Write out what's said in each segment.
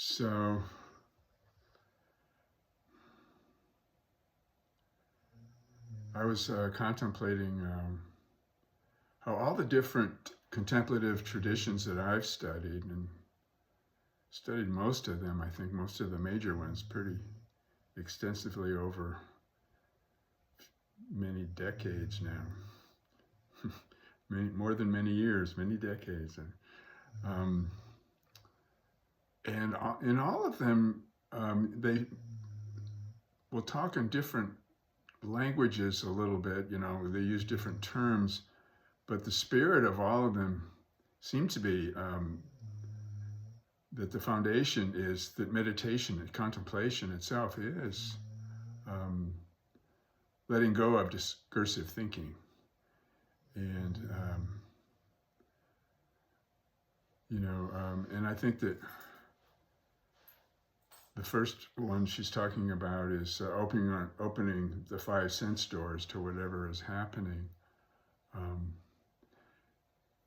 So I was contemplating how all the different contemplative traditions that I've studied, and studied most of them, I think most of the major ones, pretty extensively over many decades now, more than many years, many decades. Um, and in all of them, they will talk in different languages a little bit, they use different terms, but the spirit of all of them seems to be that the foundation is that meditation and contemplation itself is um, letting go of discursive thinking. And, and I think that the first one she's talking about is opening the five sense doors to whatever is happening.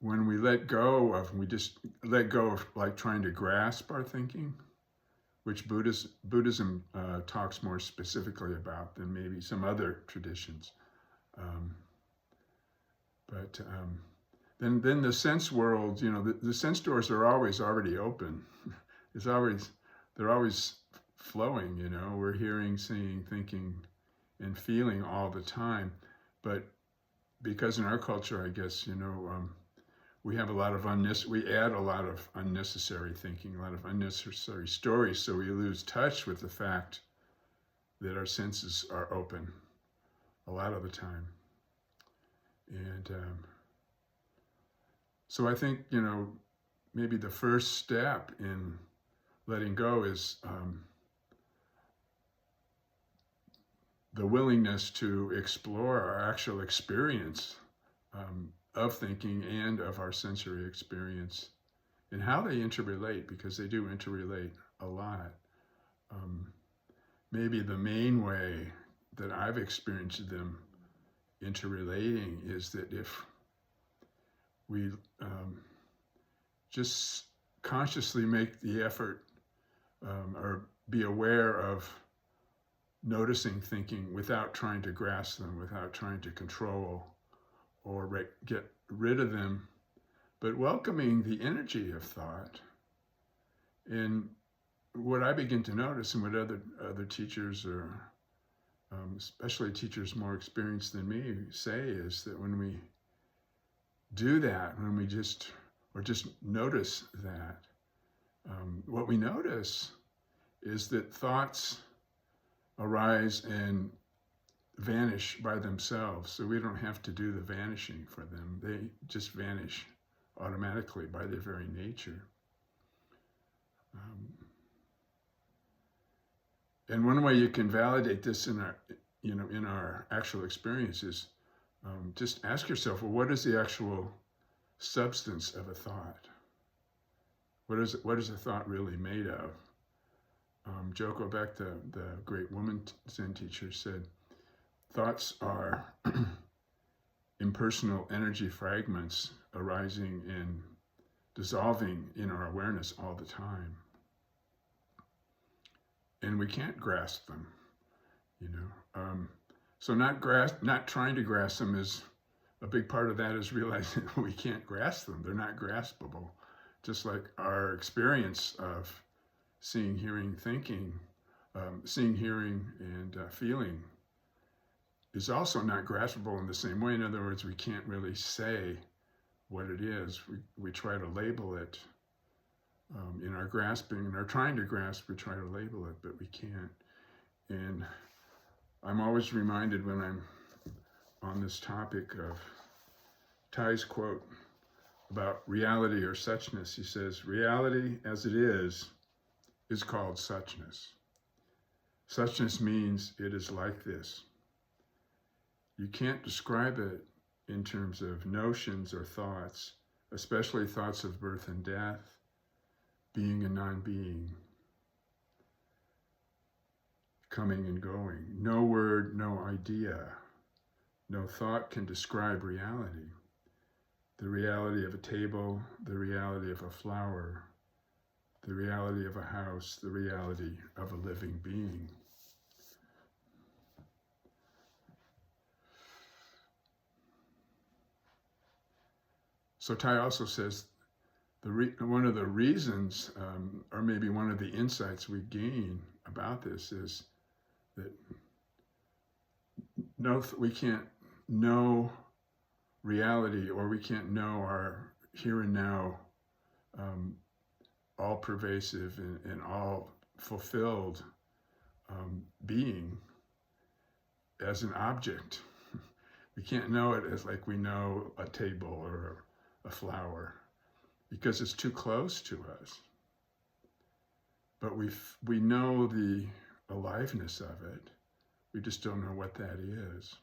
When we just let go of like trying to grasp our thinking, which Buddhism talks more specifically about than maybe some other traditions. But then the sense world, the sense doors are always already open. They're always flowing, we're hearing, seeing, thinking, and feeling all the time. But because in our culture, I guess, we have we add a lot of unnecessary thinking, a lot of unnecessary stories, so we lose touch with the fact that our senses are open a lot of the time. And so I think, maybe the first step in letting go is the willingness to explore our actual experience of thinking and of our sensory experience and how they interrelate, because they do interrelate a lot. Maybe the main way that I've experienced them interrelating is that if we just consciously make the effort or be aware of noticing thinking without trying to grasp them, without trying to control or get rid of them, but welcoming the energy of thought. And what I begin to notice, and what other teachers, or especially teachers more experienced than me, say, is that when we do that, when we just notice that, what we notice is that thoughts arise and vanish by themselves. So we don't have to do the vanishing for them. They just vanish automatically by their very nature. And one way you can validate this in our actual experience is just ask yourself, well, what is the actual substance of a thought? What is a thought really made of? Joko Beck, the great woman Zen teacher, said, thoughts are impersonal energy fragments arising and dissolving in our awareness all the time. And we can't grasp them, So not trying to grasp them is a big part of that, is realizing we can't grasp them. They're not graspable. Just like our experience of seeing, hearing, thinking, seeing, hearing, and feeling is also not graspable in the same way. In other words, we can't really say what it is. We try to label it. In our grasping and our trying to grasp, we try to label it, but we can't. And I'm always reminded when I'm on this topic of Thay's quote about reality or suchness. He says, reality as it is called suchness. Suchness means it is like this. You can't describe it in terms of notions or thoughts, especially thoughts of birth and death, being and non-being, coming and going. No word, no idea, no thought can describe reality. The reality of a table, the reality of a flower, the reality of a house, the reality of a living being. So Tai also says one of the reasons, or maybe one of the insights we gain about this is that we can't know reality, or we can't know our here and now, all pervasive and all fulfilled being as an object. We can't know it as like we know a table or a flower, because it's too close to us. But we know the aliveness of it. We just don't know what that is.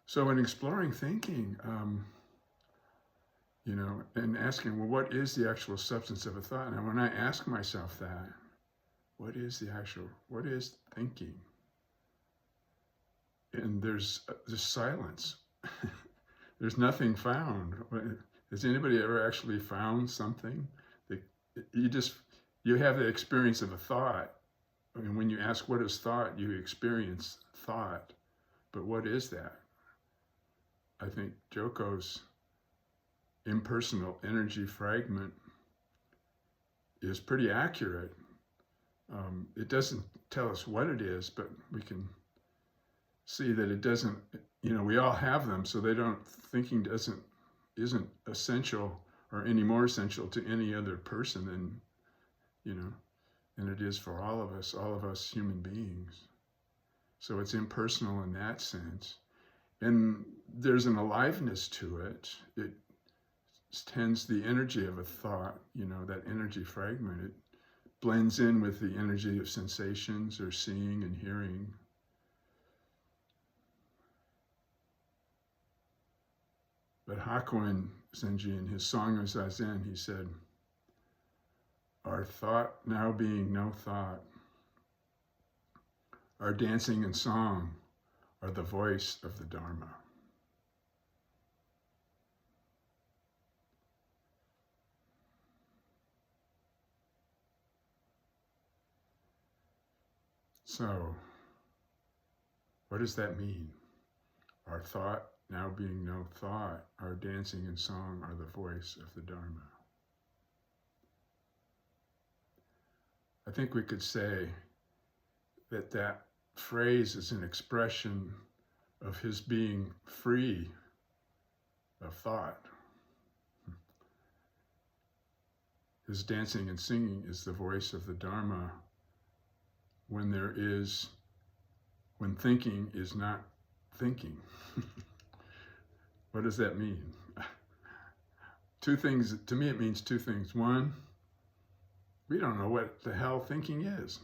So in exploring thinking, and asking, well, what is the actual substance of a thought? And when I ask myself that, what is thinking? And there's silence. There's nothing found. Has anybody ever actually found something? That you have the experience of a thought. And when you ask what is thought, you experience thought. But what is that? I think Joko's impersonal energy fragment is pretty accurate. It doesn't tell us what it is, but we can see that it doesn't, we all have them, so thinking isn't essential or any more essential to any other person than it is for all of us human beings. So it's impersonal in that sense. And there's an aliveness to it. It tends the energy of a thought, that energy fragment. It blends in with the energy of sensations or seeing and hearing. But Hakuin Zenji, in his Song of Zazen, he said, our thought now being no thought, our dancing and song are the voice of the Dharma. So, what does that mean? Our thought now being no thought, our dancing and song are the voice of the Dharma. I think we could say that phrase is an expression of his being free of thought. His dancing and singing is the voice of the Dharma when thinking is not thinking. What does that mean? Two things, to me it means two things. One, we don't know what the hell thinking is.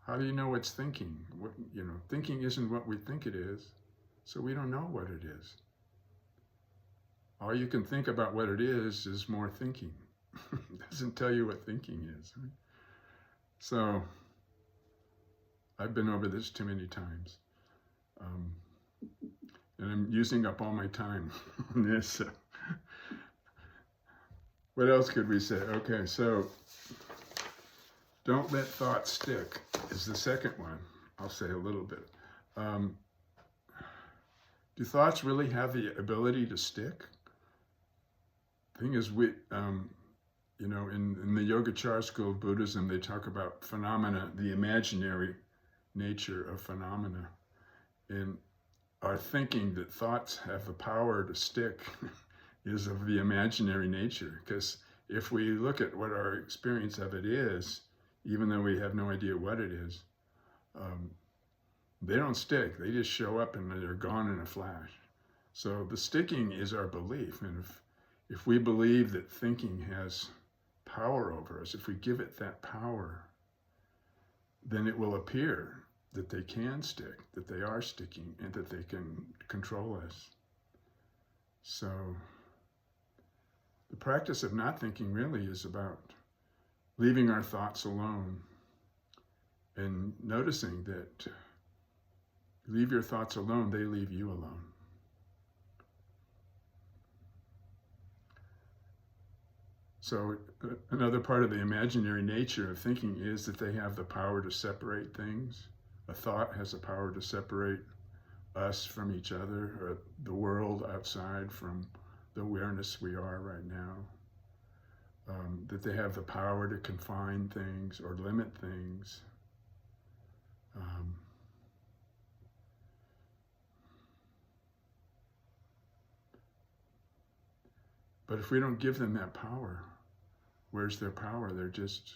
How do you know it's thinking? Thinking isn't what we think it is, so we don't know what it is. All you can think about what it is more thinking. It doesn't tell you what thinking is. So, I've been over this too many times. And I'm using up all my time on this. So. What else could we say? Okay, so don't let thoughts stick is the second one. I'll say a little bit. Do thoughts really have the ability to stick? The thing is, in the Yogacara school of Buddhism, they talk about phenomena, the imaginary nature of phenomena. And our thinking that thoughts have the power to stick is of the imaginary nature. Because if we look at what our experience of it is, even though we have no idea what it is, they don't stick. They just show up and they're gone in a flash. So the sticking is our belief. And if we believe that thinking has power over us, if we give it that power, then it will appear that they can stick, that they are sticking, and that they can control us. So the practice of not thinking really is about leaving our thoughts alone and noticing that Leave your thoughts alone, they leave you alone. So another part of the imaginary nature of thinking is that they have the power to separate things. A thought has the power to separate us from each other, or the world outside from the awareness we are right now. That they have the power to confine things or limit things. But if we don't give them that power, where's their power? They're just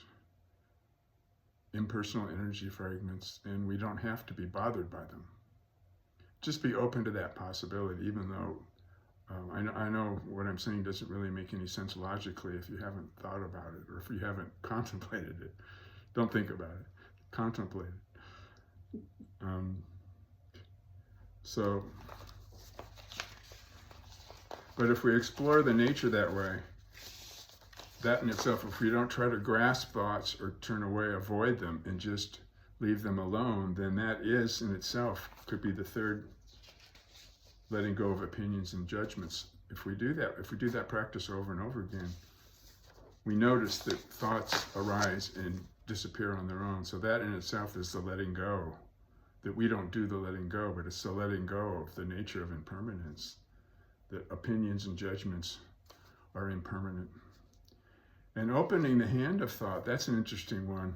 impersonal energy fragments, and we don't have to be bothered by them. Just be open to that possibility, even though I know what I'm saying doesn't really make any sense logically if you haven't thought about it or if you haven't contemplated it. Don't think about it. Contemplate it. But if we explore the nature that way, that in itself, if we don't try to grasp thoughts or turn away, avoid them, and just leave them alone, then that is in itself could be the third letting go of opinions and judgments. If we do that practice over and over again, we notice that thoughts arise and disappear on their own. So that in itself is the letting go. That we don't do the letting go, but it's the letting go of the nature of impermanence. That opinions and judgments are impermanent. And opening the hand of thought, that's an interesting one.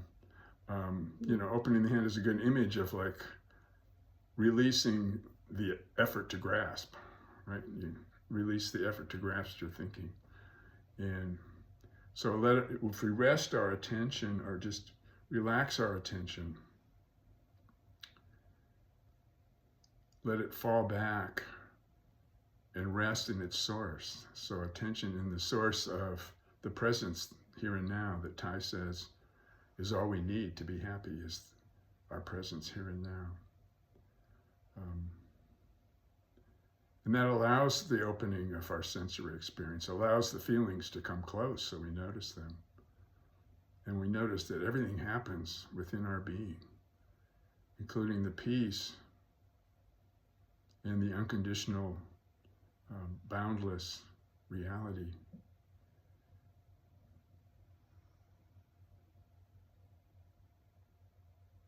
Opening the hand is a good image of like releasing the effort to grasp, right? You release the effort to grasp your thinking. And so if we rest our attention or just relax our attention, let it fall back and rest in its source. So attention in the source of the presence here and now that Thay says is all we need to be happy, is our presence here and now. And that allows the opening of our sensory experience, allows the feelings to come close so we notice them. And we notice that everything happens within our being, including the peace and the unconditional, boundless reality.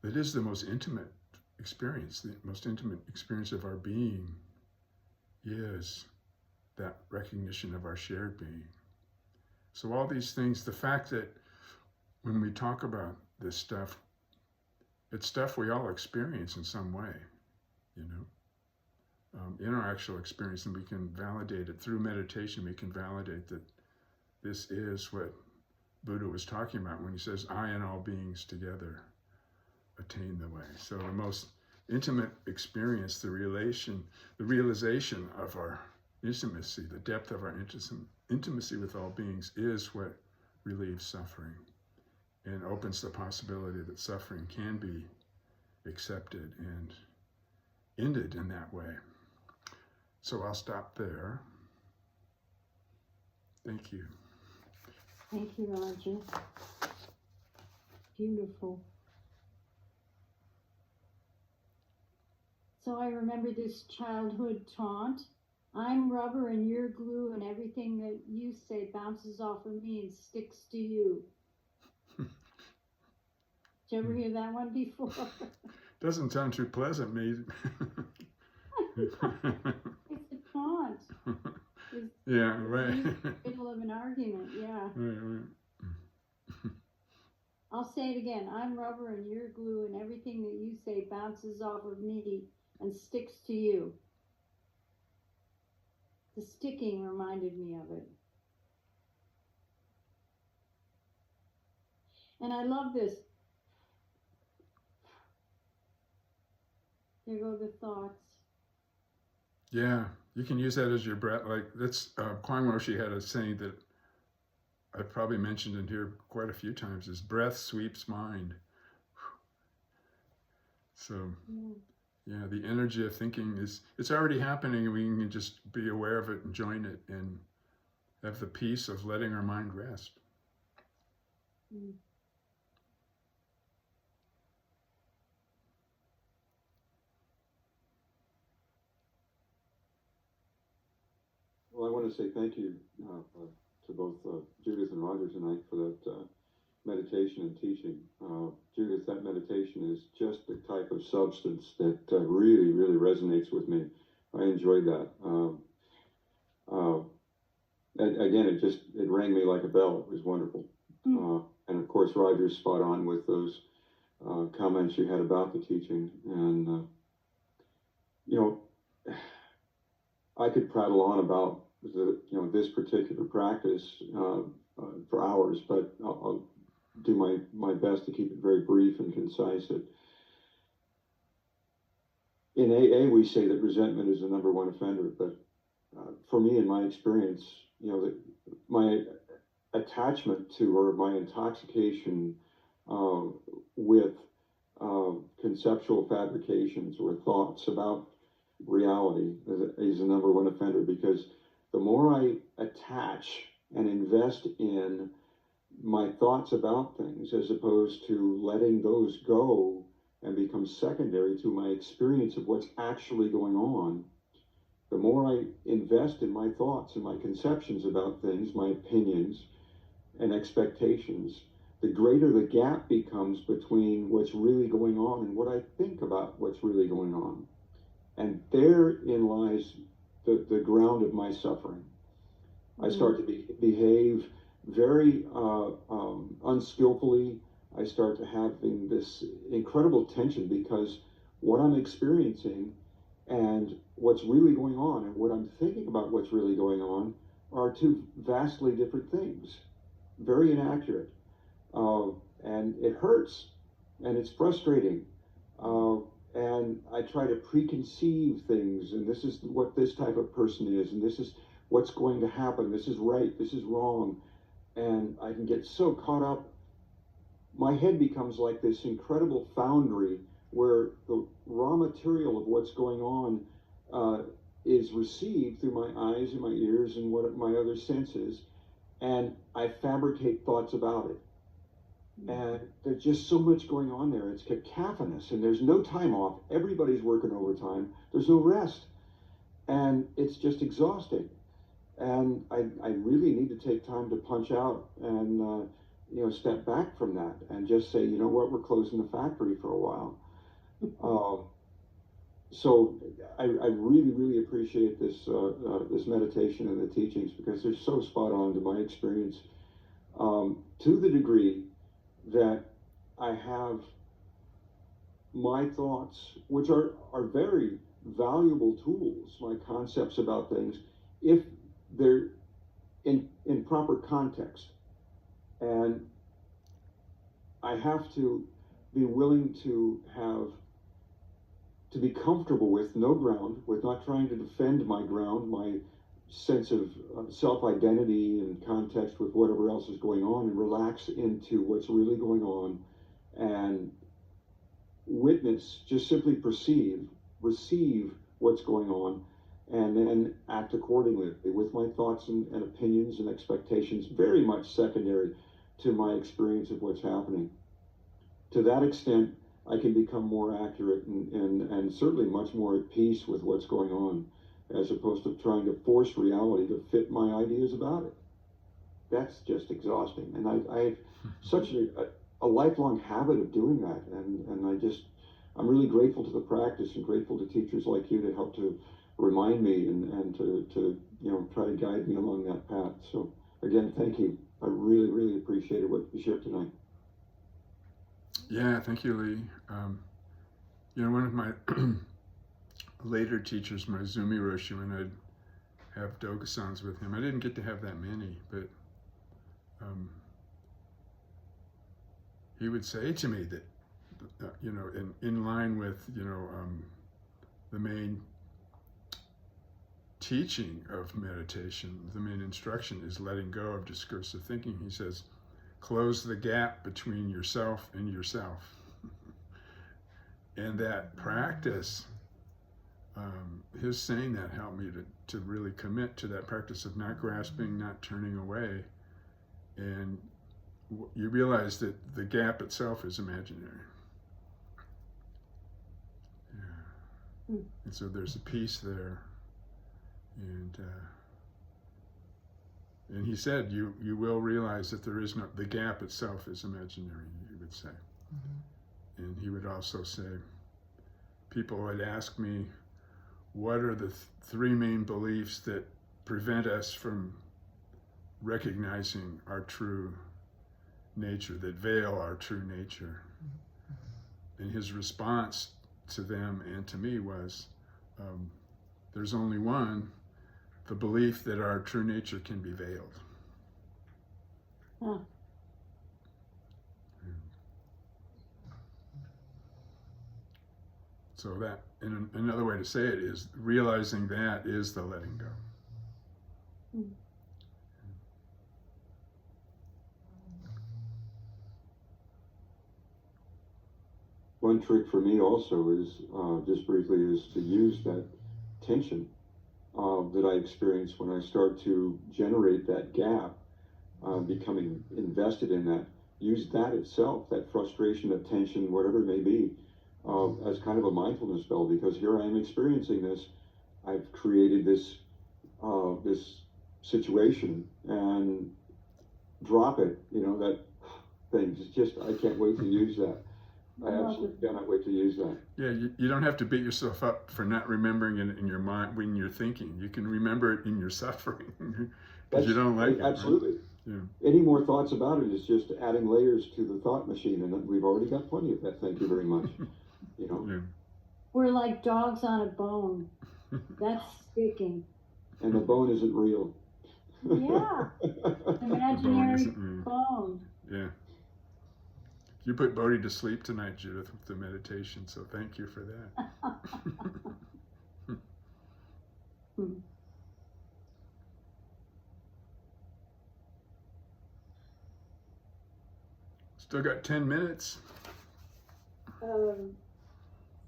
That is the most intimate experience. The most intimate experience of our being is that recognition of our shared being. So all these things, the fact that when we talk about this stuff, it's stuff we all experience in some way, in our actual experience, and we can validate it through meditation. We can validate that this is what Buddha was talking about when he says, I and all beings together attain the way. So the most intimate experience, the realization of our intimacy, the depth of our intimacy with all beings is what relieves suffering and opens the possibility that suffering can be accepted and ended in that way. So I'll stop there. Thank you. Thank you, Roger. Beautiful. So I remember this childhood taunt. I'm rubber and you're glue, and everything that you say bounces off of me and sticks to you. Did you ever hear that one before? Doesn't sound too pleasant, mate. It's a taunt. Yeah, right. In the middle of an argument, yeah. Right. I'll say it again. I'm rubber and you're glue, and everything that you say bounces off of me and sticks to you. The sticking reminded me of it. And I love this. There go the thoughts. Yeah, you can use that as your breath. Like that's Kwang Roshi had a saying that I've probably mentioned in here quite a few times, is breath sweeps mind. So yeah, the energy of thinking it's already happening, and we can just be aware of it and join it and have the peace of letting our mind rest. want to say thank you to both Judith and Roger tonight for that meditation and teaching. Judith, that meditation is just the type of substance that really, really resonates with me. I enjoyed that. Again, it rang me like a bell. It was wonderful. And of course, Roger's spot on with those comments you had about the teaching. And, I could prattle on about this particular practice for hours, but I'll do my best to keep it very brief and concise. In AA, we say that resentment is the number one offender, but for me, in my experience, that my attachment to or my intoxication with conceptual fabrications or thoughts about reality is the number one offender, because the more I attach and invest in my thoughts about things as opposed to letting those go and become secondary to my experience of what's actually going on, the more I invest in my thoughts and my conceptions about things, my opinions and expectations, the greater the gap becomes between what's really going on and what I think about what's really going on. And therein lies the ground of my suffering. I start to behave very unskillfully. I start to having this incredible tension because what I'm experiencing and what's really going on and what I'm thinking about what's really going on are two vastly different things, very inaccurate. And it hurts and it's frustrating. And I try to preconceive things, and this is what this type of person is, and this is what's going to happen, this is right, this is wrong, and I can get so caught up. My head becomes like this incredible foundry where the raw material of what's going on is received through my eyes and my ears and what my other senses, and I fabricate thoughts about it. And there's just so much going on there. It's cacophonous, and there's no time off. Everybody's working overtime. There's no rest, and it's just exhausting. And I really need to take time to punch out and step back from that and just say, you know what, we're closing the factory for a while. So I really, really appreciate this this meditation and the teachings, because they're so spot on to my experience, to the degree that I have my thoughts, which are very valuable tools, my concepts about things, if they're in proper context. And I have to be willing to be comfortable with no ground, with not trying to defend my ground, my sense of self-identity and context with whatever else is going on, and relax into what's really going on and witness, just simply receive what's going on, and then act accordingly with my thoughts and opinions and expectations very much secondary to my experience of what's happening. To that extent, I can become more accurate and certainly much more at peace with what's going on, as opposed to trying to force reality to fit my ideas about it. That's just exhausting. And I have such a lifelong habit of doing that. And I'm really grateful to the practice and grateful to teachers like you to help to remind me and to try to guide me along that path. So again, thank you. I really, really appreciated what you shared tonight. Yeah, thank you, Lee. One of my later teachers, my Zumi Roshi, when I'd have Dogasans with him, I didn't get to have that many, but he would say to me that, in line with, the main teaching of meditation, the main instruction is letting go of discursive thinking. He says, close the gap between yourself and yourself. And that practice, his saying that helped me to really commit to that practice of not grasping, not turning away. And you realize that the gap itself is imaginary. Yeah. And so there's a peace there. And And he said, you will realize that there is no, the gap itself is imaginary, he would say. And he would also say, people would ask me, what are the three main beliefs that prevent us from recognizing our true nature, that veil our true nature? And his response to them and to me was, there's only one, the belief that our true nature can be veiled. Huh. So that, and another way to say it is realizing that is the letting go. One trick for me also is, just briefly, is to use that tension that I experience when I start to generate that gap, becoming invested in that. Use that itself, that frustration, that tension, whatever it may be, as kind of a mindfulness spell, because here I am experiencing this. I've created this this situation, and drop it. You know, that thing. It's just, I can't wait to use that. I absolutely cannot wait to use that. Yeah, you don't have to beat yourself up for not remembering it in your mind when you're thinking. You can remember it in your suffering because you don't like it. Absolutely. Right? Yeah. Any more thoughts about it is just adding layers to the thought machine, and we've already got plenty of that. Thank you very much. You know. Yeah. We're like dogs on a bone. That's sticking. And the bone isn't real. Yeah. Imaginary real. bone. Yeah. You put Bodhi to sleep tonight, Judith, with the meditation, so thank you for that. Still got 10 minutes.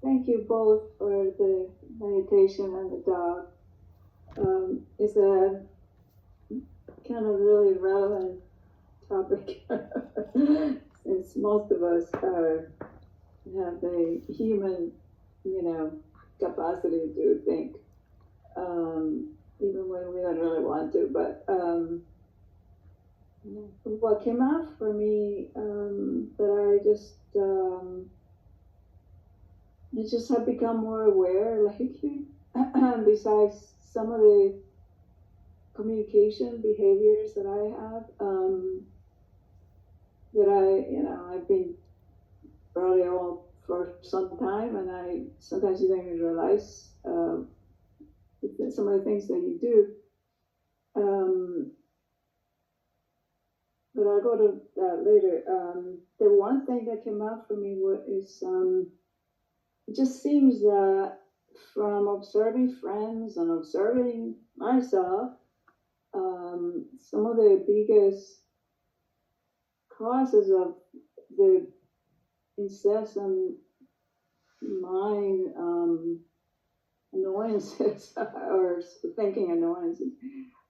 Thank you both for the meditation and the dog. It's a kind of really relevant topic since most of us have the human, capacity to think, even when we don't really want to. But what came out for me, that I just have become more aware lately. Besides some of the communication behaviors that I have, that I've been probably all for some time, and I sometimes you don't even realize some of the things that you do. But I'll go to that later. The one thing that came out for me is it just seems that from observing friends and observing myself, some of the biggest causes of the incessant mind annoyances or thinking annoyances.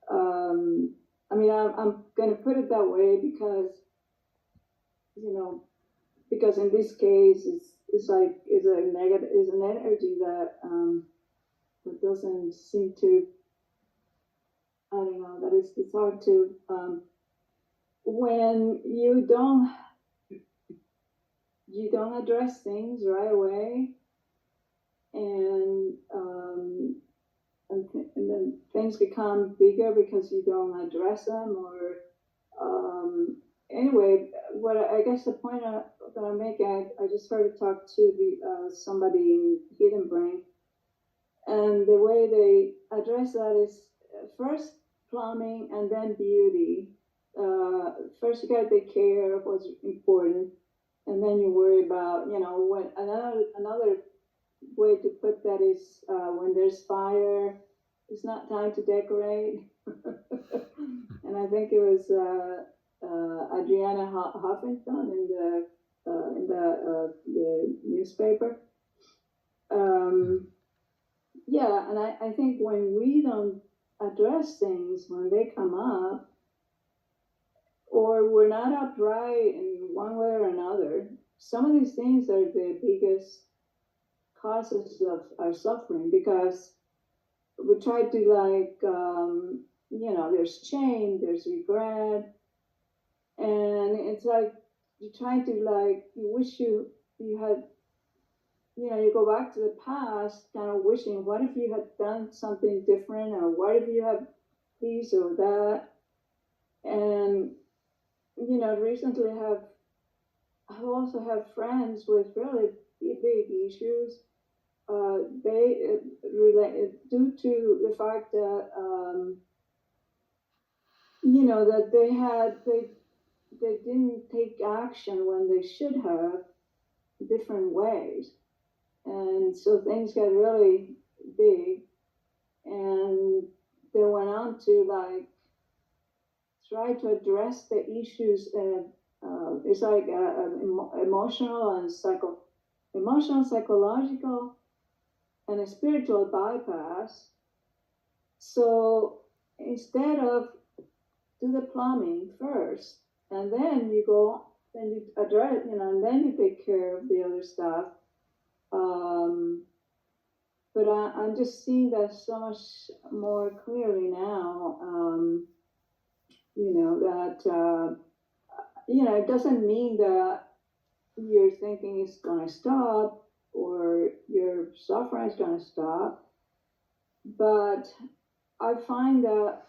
I'm going to put it that way because, because in this case, it's an energy that doesn't seem to, I don't know, that it's hard to, when you don't address things right away, and then things become bigger because you don't address them, or anyway, what I guess the point that I'm making, I just started to talk to somebody in Hidden Brain, and the way they address that is first plumbing and then beauty. First you gotta take care of what's important, and then you worry about, when another way to put that is when there's fire, it's not time to decorate. And I think it was Adriana Huffington in the newspaper. Yeah, and I think when we don't address things when they come up, or we're not upright in one way or another, some of these things are the biggest causes of our suffering, because we try to there's shame, there's regret, and it's like you try to you wish you had, you go back to the past, kind of wishing, what if you had done something different, or what if you had this or that, and recently I've also had friends with really big issues. They relate due to the fact that that they didn't take action when they should have, different ways, and so things got really big, and they went on to try to address the issues. It's like emotional, psychological, and a spiritual bypass. So instead of do the plumbing first, and then you go and you address, and then you take care of the other stuff. But I'm just seeing that so much more clearly now. That it doesn't mean that your thinking is going to stop or your suffering is going to stop. But I find that,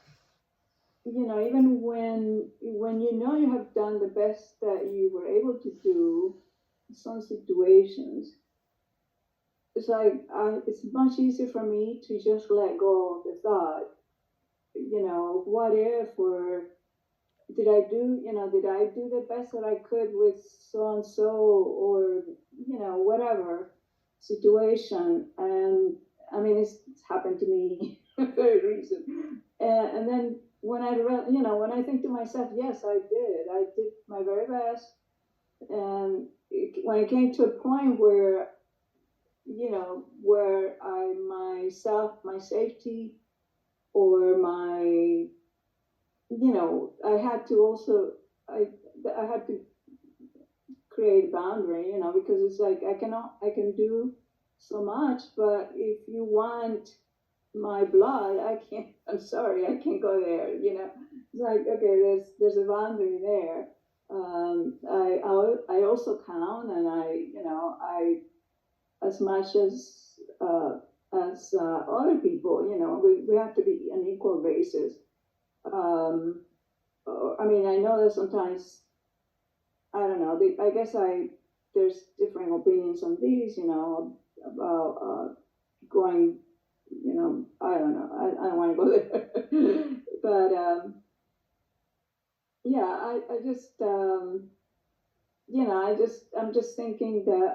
even when you have done the best that you were able to do in some situations, it's like it's much easier for me to just let go of the thought, what if, or did I do the best that I could with so and so, or whatever situation. And I mean, it's happened to me very recent. And then when when I think to myself, yes, I did my very best. And when it came to a point where where my safety, or my, I had to also, I had to create boundary, because it's like I can do so much, but if you want my blood, I can't. I'm sorry, I can't go there. It's like, okay, there's a boundary there. I also count, and I as much as other people, we have to be on equal basis. I mean, I know that sometimes, I don't know. I guess there's differing opinions on these, about going, I don't know. I don't want to go there, but yeah, I just, I'm just thinking that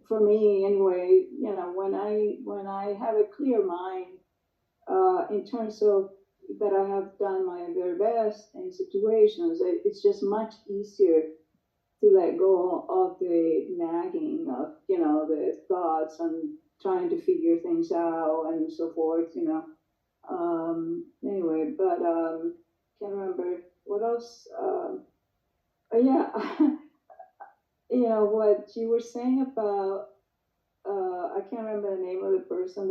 for me anyway, when I have a clear mind, in terms of that I have done my very best in situations, it's just much easier to let go of the nagging of, the thoughts and trying to figure things out and so forth, Anyway, but can't remember what else. Yeah, what you were saying about, I can't remember the name of the person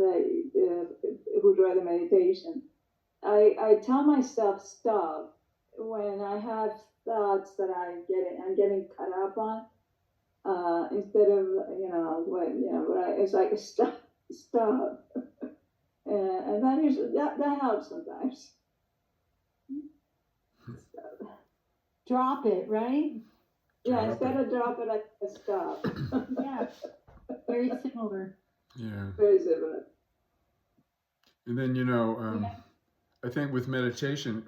who drew the meditation. I tell myself stop when I have thoughts that I'm getting caught up on. Instead of it's like stop, and that helps sometimes. Drop it, right? Yeah, instead of drop it, I stop. Yeah, very similar. Yeah. Very similar. And then, I think with meditation,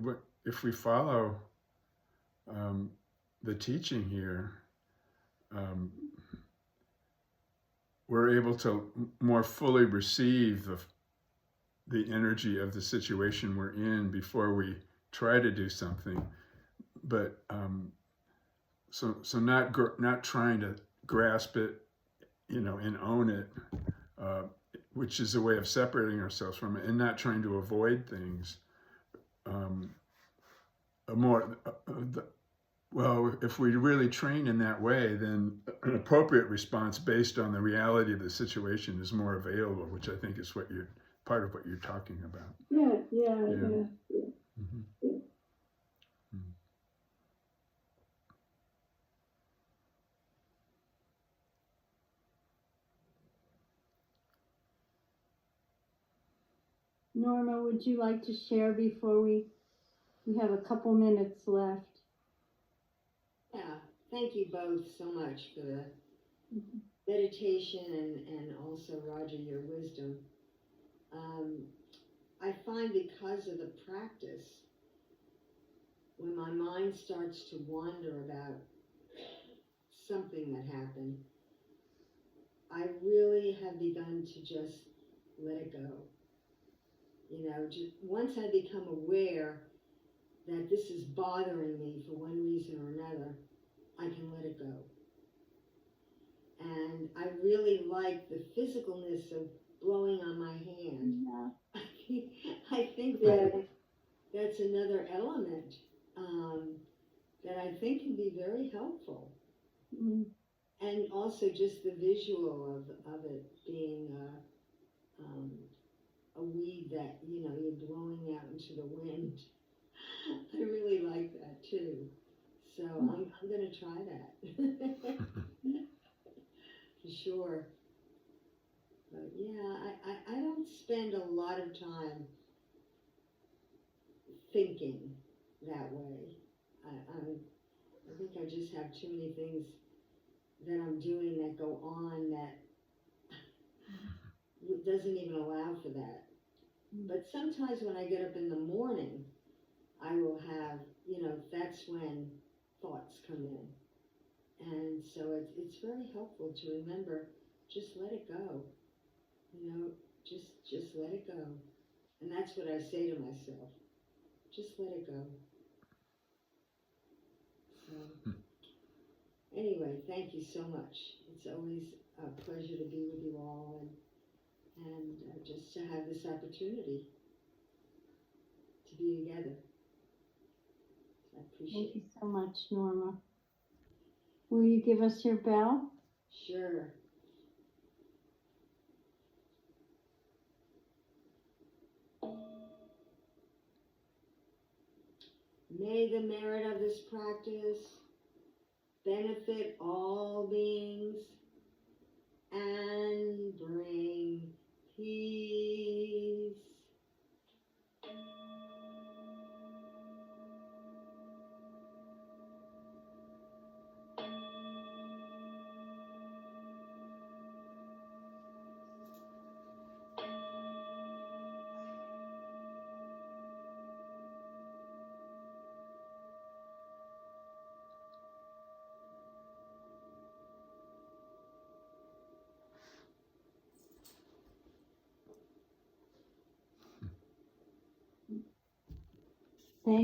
if we follow the teaching here, we're able to more fully receive the energy of the situation we're in before we try to do something. But so not trying to grasp it, and own it, which is a way of separating ourselves from it, and not trying to avoid things. Well, if we really train in that way, then an appropriate response based on the reality of the situation is more available, which I think is what you're part of what you're talking about. Yeah. Mm-hmm. Yeah. Norma, would you like to share before we have a couple minutes left? Yeah, thank you both so much for the meditation and also, Roger, your wisdom. I find because of the practice, when my mind starts to wander about something that happened, I really have begun to just let it go. You know, just once I become aware that this is bothering me for one reason or another, I can let it go. And I really like the physicalness of blowing on my hand. Yeah. I think that that's another element that I think can be very helpful. Mm. And also just the visual of it being a weed that, you know, you're blowing out into the wind. I really like that too. So I'm going to try that. For sure. But yeah, I don't spend a lot of time thinking that way. I think I just have too many things that I'm doing that go on that doesn't even allow for that. But sometimes when I get up in the morning, I will have, you know, that's when thoughts come in. And so it's very helpful to remember, just let it go. You know, just let it go. And that's what I say to myself. Just let it go. So, anyway, thank you so much. It's always a pleasure to be with you all and just to have this opportunity to be together. I appreciate Thank you so much, Norma. Will you give us your bell? it. Sure. May the merit of this practice benefit all beings and bring peace. Thank